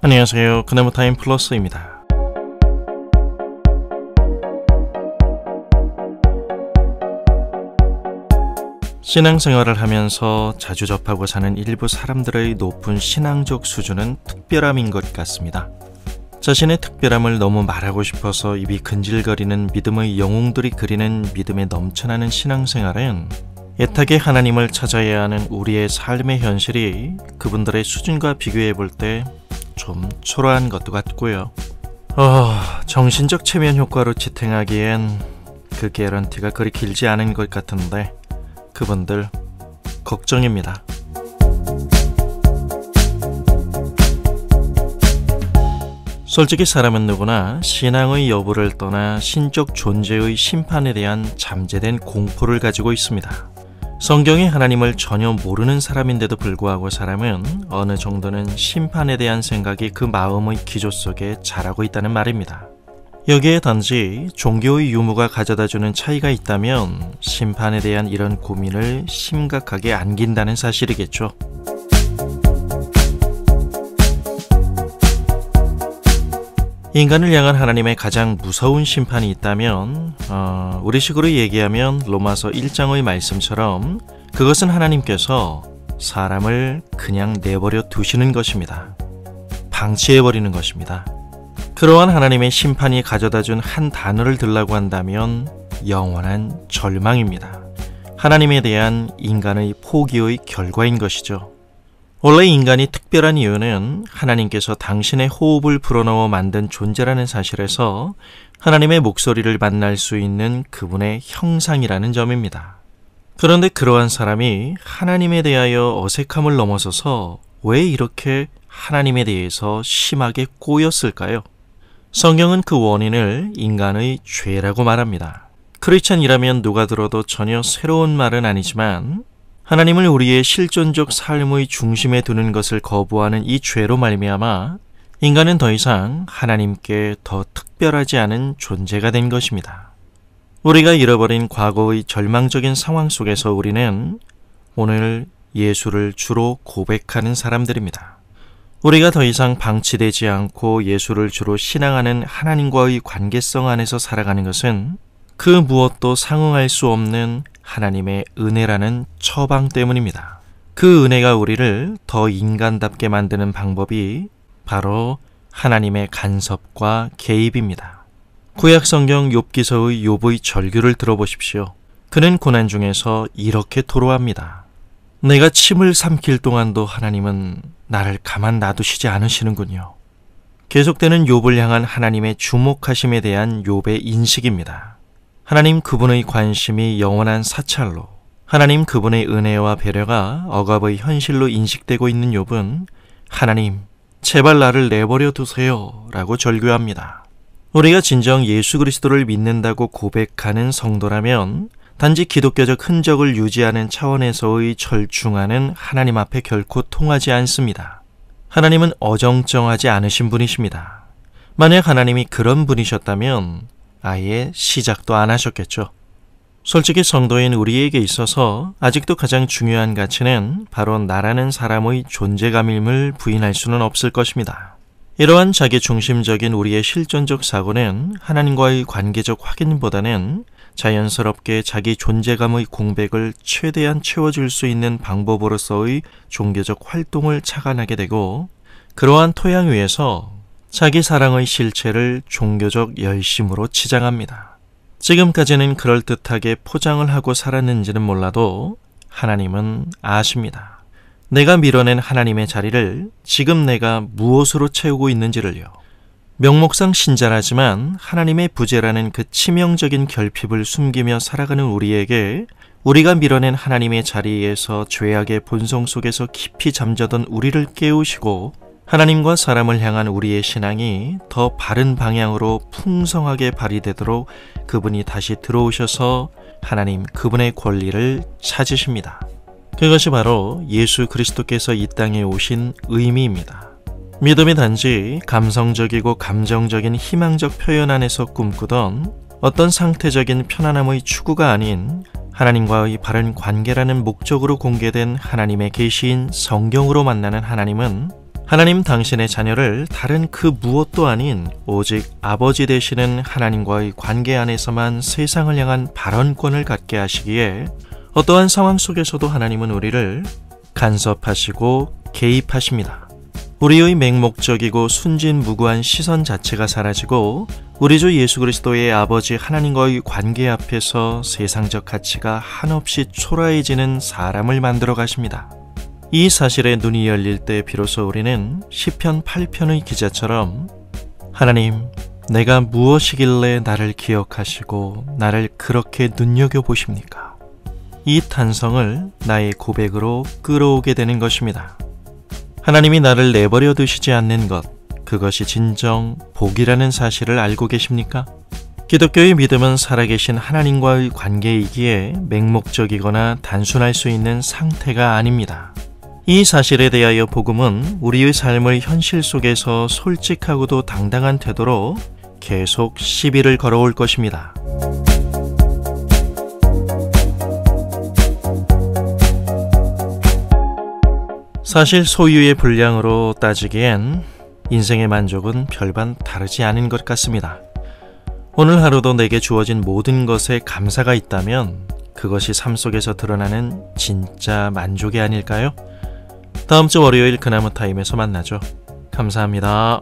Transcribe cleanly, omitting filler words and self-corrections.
안녕하세요. 그나무타임 플러스입니다. 신앙생활을 하면서 자주 접하고 사는 일부 사람들의 높은 신앙적 수준은 특별함인 것 같습니다. 자신의 특별함을 너무 말하고 싶어서 입이 근질거리는 믿음의 영웅들이 그리는 믿음에 넘쳐나는 신앙생활은 애타게 하나님을 찾아야 하는 우리의 삶의 현실이 그분들의 수준과 비교해 볼 때 좀 초라한 것도 같고요. 정신적 체면 효과로 지탱하기엔 그 개런티가 그리 길지 않은 것 같은데 그분들 걱정입니다. 솔직히 사람은 누구나 신앙의 여부를 떠나 신적 존재의 심판에 대한 잠재된 공포를 가지고 있습니다. 성경이 하나님을 전혀 모르는 사람인데도 불구하고 사람은 어느 정도는 심판에 대한 생각이 그 마음의 기조 속에 자라고 있다는 말입니다. 여기에 단지 종교의 유무가 가져다주는 차이가 있다면 심판에 대한 이런 고민을 심각하게 안긴다는 사실이겠죠. 인간을 향한 하나님의 가장 무서운 심판이 있다면 우리식으로 얘기하면 로마서 1장의 말씀처럼 그것은 하나님께서 사람을 그냥 내버려 두시는 것입니다. 방치해버리는 것입니다. 그러한 하나님의 심판이 가져다준 한 단어를 들라고 한다면 영원한 절망입니다. 하나님에 대한 인간의 포기의 결과인 것이죠. 원래 인간이 특별한 이유는 하나님께서 당신의 호흡을 불어넣어 만든 존재라는 사실에서 하나님의 목소리를 만날 수 있는 그분의 형상이라는 점입니다. 그런데 그러한 사람이 하나님에 대하여 어색함을 넘어서서 왜 이렇게 하나님에 대해서 심하게 꼬였을까요? 성경은 그 원인을 인간의 죄라고 말합니다. 크리스찬이라면 누가 들어도 전혀 새로운 말은 아니지만 하나님을 우리의 실존적 삶의 중심에 두는 것을 거부하는 이 죄로 말미암아 인간은 더 이상 하나님께 더 특별하지 않은 존재가 된 것입니다. 우리가 잃어버린 과거의 절망적인 상황 속에서 우리는 오늘 예수를 주로 고백하는 사람들입니다. 우리가 더 이상 방치되지 않고 예수를 주로 신앙하는 하나님과의 관계성 안에서 살아가는 것은 그 무엇도 상응할 수 없는 하나님의 은혜라는 처방 때문입니다. 그 은혜가 우리를 더 인간답게 만드는 방법이 바로 하나님의 간섭과 개입입니다. 구약성경 욥기서의 욥의 절규를 들어보십시오. 그는 고난 중에서 이렇게 토로합니다. 내가 침을 삼킬 동안도 하나님은 나를 가만 놔두시지 않으시는군요. 계속되는 욥을 향한 하나님의 주목하심에 대한 욥의 인식입니다. 하나님 그분의 관심이 영원한 사찰로, 하나님 그분의 은혜와 배려가 억압의 현실로 인식되고 있는 욥은 하나님, 제발 나를 내버려 두세요 라고 절규합니다. 우리가 진정 예수 그리스도를 믿는다고 고백하는 성도라면 단지 기독교적 흔적을 유지하는 차원에서의 절충하는 하나님 앞에 결코 통하지 않습니다. 하나님은 어정쩡하지 않으신 분이십니다. 만약 하나님이 그런 분이셨다면 아예 시작도 안 하셨겠죠. 솔직히 성도인 우리에게 있어서 아직도 가장 중요한 가치는 바로 나라는 사람의 존재감임을 부인할 수는 없을 것입니다. 이러한 자기 중심적인 우리의 실존적 사고는 하나님과의 관계적 확인보다는 자연스럽게 자기 존재감의 공백을 최대한 채워줄 수 있는 방법으로서의 종교적 활동을 착안하게 되고 그러한 토양 위에서 자기 사랑의 실체를 종교적 열심으로 치장합니다. 지금까지는 그럴듯하게 포장을 하고 살았는지는 몰라도 하나님은 아십니다. 내가 밀어낸 하나님의 자리를 지금 내가 무엇으로 채우고 있는지를요. 명목상 신자라지만 하나님의 부재라는 그 치명적인 결핍을 숨기며 살아가는 우리에게 우리가 밀어낸 하나님의 자리에서 죄악의 본성 속에서 깊이 잠자던 우리를 깨우시고 하나님과 사람을 향한 우리의 신앙이 더 바른 방향으로 풍성하게 발휘되도록 그분이 다시 들어오셔서 하나님 그분의 권리를 찾으십니다. 그것이 바로 예수 그리스도께서 이 땅에 오신 의미입니다. 믿음이 단지 감성적이고 감정적인 희망적 표현 안에서 꿈꾸던 어떤 상태적인 편안함의 추구가 아닌 하나님과의 바른 관계라는 목적으로 공개된 하나님의 계시인 성경으로 만나는 하나님은 하나님 당신의 자녀를 다른 그 무엇도 아닌 오직 아버지 되시는 하나님과의 관계 안에서만 세상을 향한 발언권을 갖게 하시기에 어떠한 상황 속에서도 하나님은 우리를 간섭하시고 개입하십니다. 우리의 맹목적이고 순진무구한 시선 자체가 사라지고 우리 주 예수 그리스도의 아버지 하나님과의 관계 앞에서 세상적 가치가 한없이 초라해지는 사람을 만들어 가십니다. 이 사실에 눈이 열릴 때 비로소 우리는 시편 8편의 기자처럼 하나님, 내가 무엇이길래 나를 기억하시고 나를 그렇게 눈여겨보십니까? 이 탄성을 나의 고백으로 끌어오게 되는 것입니다. 하나님이 나를 내버려 두시지 않는 것, 그것이 진정 복이라는 사실을 알고 계십니까? 기독교의 믿음은 살아계신 하나님과의 관계이기에 맹목적이거나 단순할 수 있는 상태가 아닙니다. 이 사실에 대하여 복음은 우리의 삶의 현실 속에서 솔직하고도 당당한 태도로 계속 시비를 걸어올 것입니다. 사실 소유의 분량으로 따지기엔 인생의 만족은 별반 다르지 않은 것 같습니다. 오늘 하루도 내게 주어진 모든 것에 감사가 있다면 그것이 삶 속에서 드러나는 진짜 만족이 아닐까요? 다음 주 월요일 그나무 타임에서 만나죠. 감사합니다.